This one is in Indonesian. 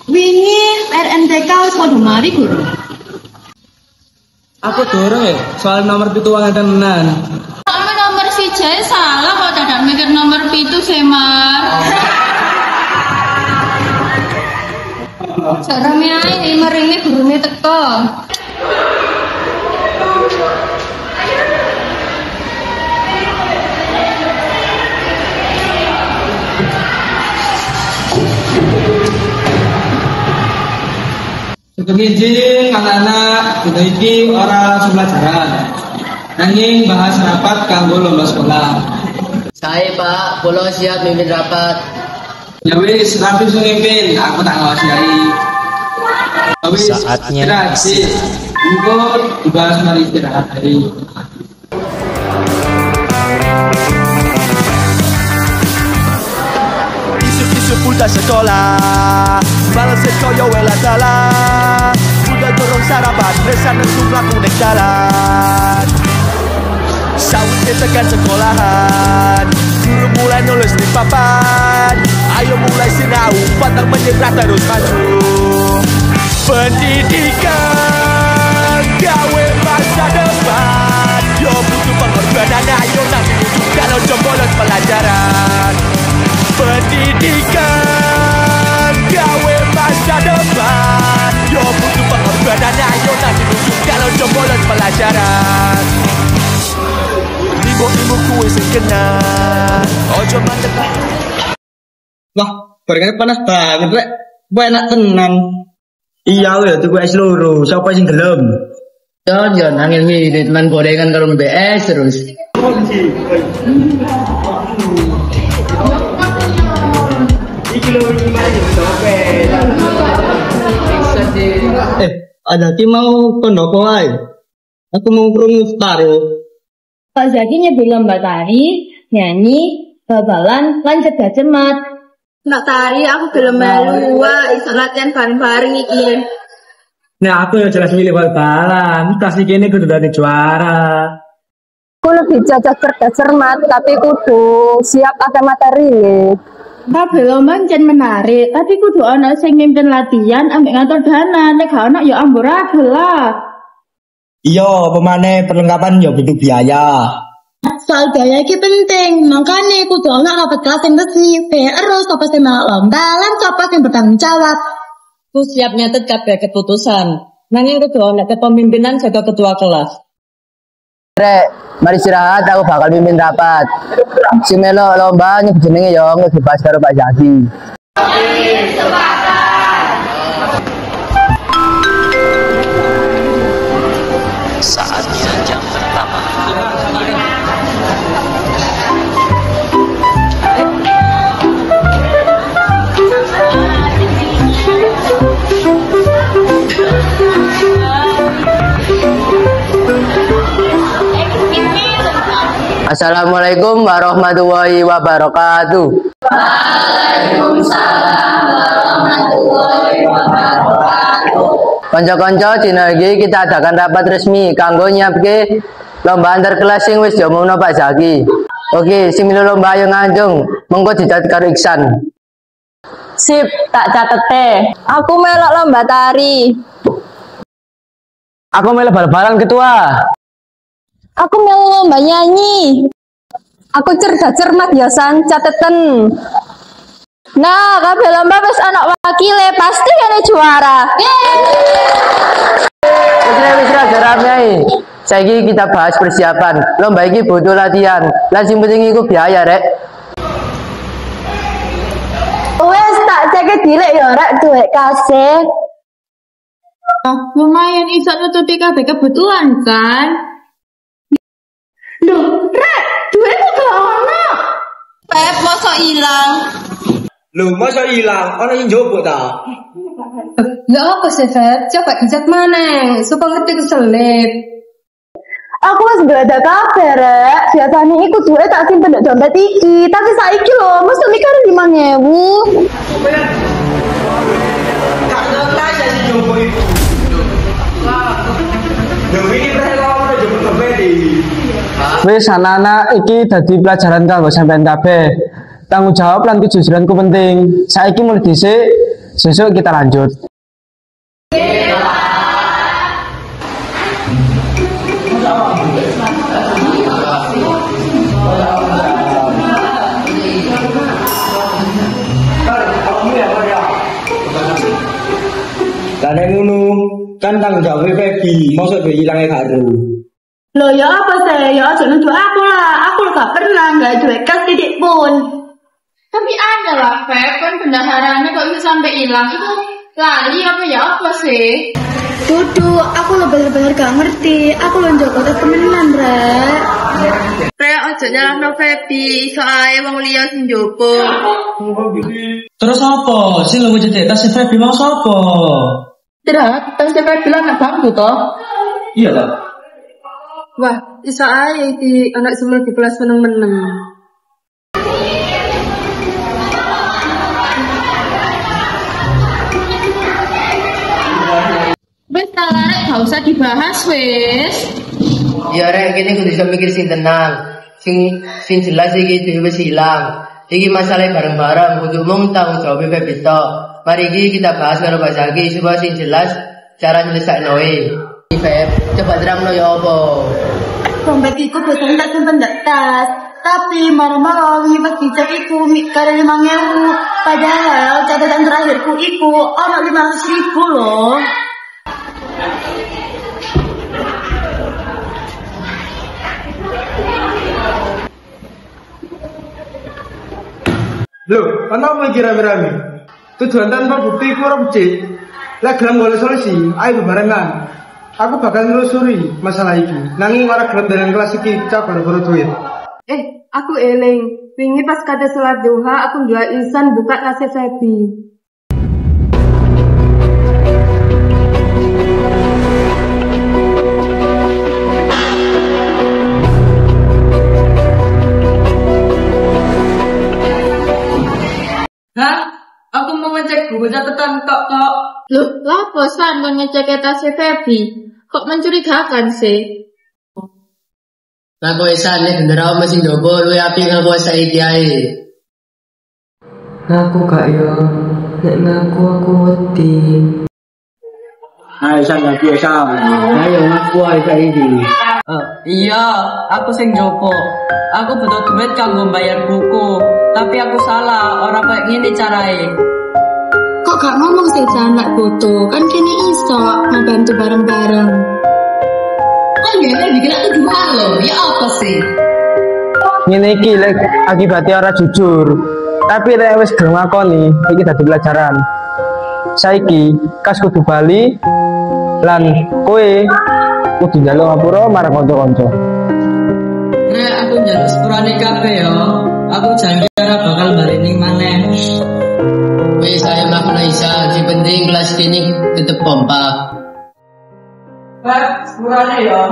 Wingi RMTK wis padha mari guru. Aku dorong ya, soal nomor pitu wangan tenan. Kamu nomor si Jai salah kok dadak mikir nomor pitu Semar. Jarane ae meringe gurune teko. Izin anak-anak kita iki ora langsung pelajaran. Nanging bahas rapat kanggo lomba sekolah. Saya Pak, Polo siap mimpin rapat. Ya wis, rapi mimpin, aku tak ngawasi hari. Saatnya engko dibahas mari istirahat hari. Pulda sekolah, balas sekoyo wela dalan. Udah dorong sarapan, resa nentu melaku nek jalan. Sawit tekan sekolahan, guru mulai nulis di papan. Ayo mulai sinau, pantang menyerah terus maju. Pendidikan, gawe masa depan. Yo butuh pengorbanan, ayo nanti hidup kalau jombolos pelajaran. Pendidikan, gawe masa depan. Yo butuh pengorbanan, ayo nanti hidup kalau jombolos pelajaran. Ibu kuwi sing kena, ojo mandek. Wah, barangnya panas banget rek. Mbok enak tenan. Iya ya tuku es loro, sapa sing gelem? Yo nangil mirip teman gorengan karo BS terus. Ada ki mau pendopo ae. Aku mau krungu taro. Pak Zaki nyebut lomba tari, nyanyi, babalan, lan cerdas cermat. Nak tari aku gelem melu wae iso latihan bareng-bareng iki. Nah aku ya jelas milih bal-balan, tas iki ini kudu dadi juara. Aku lebih cocok cerdas cermat tapi kudu siap ada materi. Kabeh lomba jan menarik, tapi kudu ana sing mimpin latihan ambek ngatur dana, nek gak ana ya amburadul lah. Iya, pemane perlengkapan ya butuh biaya. Soal biaya iki penting, makanya kudu ana rapat kelas sing resmi, terus sapa sing melok lomba, lan sapa sing bertanggung jawab. Ku siap nyatet kabeh keputusan. Nanging kudu ana kepemimpinan saka ketua kelas. Rek, mari istirahat aku bakal mimpin rapat. Si Melo lomba nyebut jenenge yo ngebahas karo Pak Zaki. Saatnya jam pertama. Assalamualaikum warahmatullahi wabarakatuh. Waalaikumsalam warahmatullahi wabarakatuh. Konco-konco dina iki kita adakan rapat resmi kanggo nyiapke lomba antar kelas sing wis diomongno Pak Zaki. Oke, sing milu lomba ayo nganjung, mengko dicatet karo Iksan. Sip, tak catete. Aku melok lomba tari. Aku melu bal-balan ketua. Aku melu lomba nyanyi. Aku cerdas cermat ya San, cateten. Nah, kabeh lomba wis ana wakile, pasti kene juara. Wis rame ae. Saiki kita bahas persiapan. Lomba iki butuh latihan. Lan sing penting iku biaya, Rek. Wes tak cek dilek ya rek duit kasih. Lumayan iso nutupi kabeh kebutuhan kan? Loh, rek, duitku gak ono. Pep mosok ilang. Lho, masa ilang? Ana sing njupuk ta? Ya apa sih, Feb? Coba dijak maneh, supaya ngerti keselip. Aku wis gak ada kabar rek. Biasanya iku duit tak simpen di dompet iki, tapi saiki lho mesti mikir 5.000. Kak nonton ya sing njupuk iku. Lho, iki prek lho njupuk dompet iki. Wis anak-anak iki dadi pelajaran kanggo sampean kabeh. Tanggung jawab lan kejujuranku penting. Saiki mulai dhisik, sesuk kita lanjut. Lah ngono, kan tanggung jawab Febi, mosok do ilange karo. Loh ya apa sih? Ya aja nuduh aku lah. Aku gak pernah gak duit kas titik pun. Tapi ada lah, Feb, kan bendaharanya kok bisa sampai hilang itu lali apa ya apa sih? Dudu, aku lo bener-bener gak ngerti. Aku lo njogo temenan, Rek. Rek, ojo nyalahno Febi, soalnya wong liya sing njogo. Terus apa? Sing lu jadi tas Febi mau sapa? Tidak, tas Febi lah anak bangku toh. Iya lah. Wah, iso ae iki anak semua di kelas meneng-meneng. Wes Rek, gak usah dibahas wes. Ya Rek, kene kudu iso mikir sing tenang. Sing jelas iki dhewe wis ilang. Iki masalah bareng-bareng kudu mung tanggung jawab Febi tok. Mari iki kita bahas karo Pak Zaki supaya sing jelas cara nyelesaikno e. Feb, coba terangno ya apa? Dompet iku biasanya tak simpen ndak tas. Tapi malam-malam pas dicek iku mikir 5.000. Padahal catatan terakhirku iku ono 500.000 loh. Loh, ana apa iki rame-rame? Tujuan tanpa bukti iku ora becik. Lah gelem golek solusi, ayo bebarengan. Aku bakal nelusuri masalah iki. Nanging ora gelem dalan kelas iki cak gara-gara duit. Aku eling. Wingi pas kata salat duha aku nduwe insan buka nasi Febi. Hah? Aku mau ngecek buku catatan tok. Loh, lapo san kon ngecek tas Febi? Kok mencurigakan sih? Ngaku esan nih bener apa sing njogo luwih apik ngaku saiki ae. Ngaku gak yo, nek ngaku aku wedi. Ayo sang ngaku sang. Ayo ngaku ae saiki. Iya, aku sing njogo. Aku butuh duit kanggo bayar buku, tapi aku salah, ora kayak ngene carae. Kok gak ngomong sih anak foto? Kan kini iso ngebantu bareng-bareng. Kan gak bikin aku gimana loh? Ya apa sih? Ngene iki lek akibate ora jujur. Tapi lek wis gelem ngakoni, iki dadi pelajaran. Saiki kas kudu bali lan kowe kudu njaluk ngapura marang kanca-kanca. Rek, aku njaluk sepurane kabeh yo. Aku janji ora bakal baleni maneh. Wis saya makna isa, sing penting kelas ini tetep kompak. Rek, sepurane yo.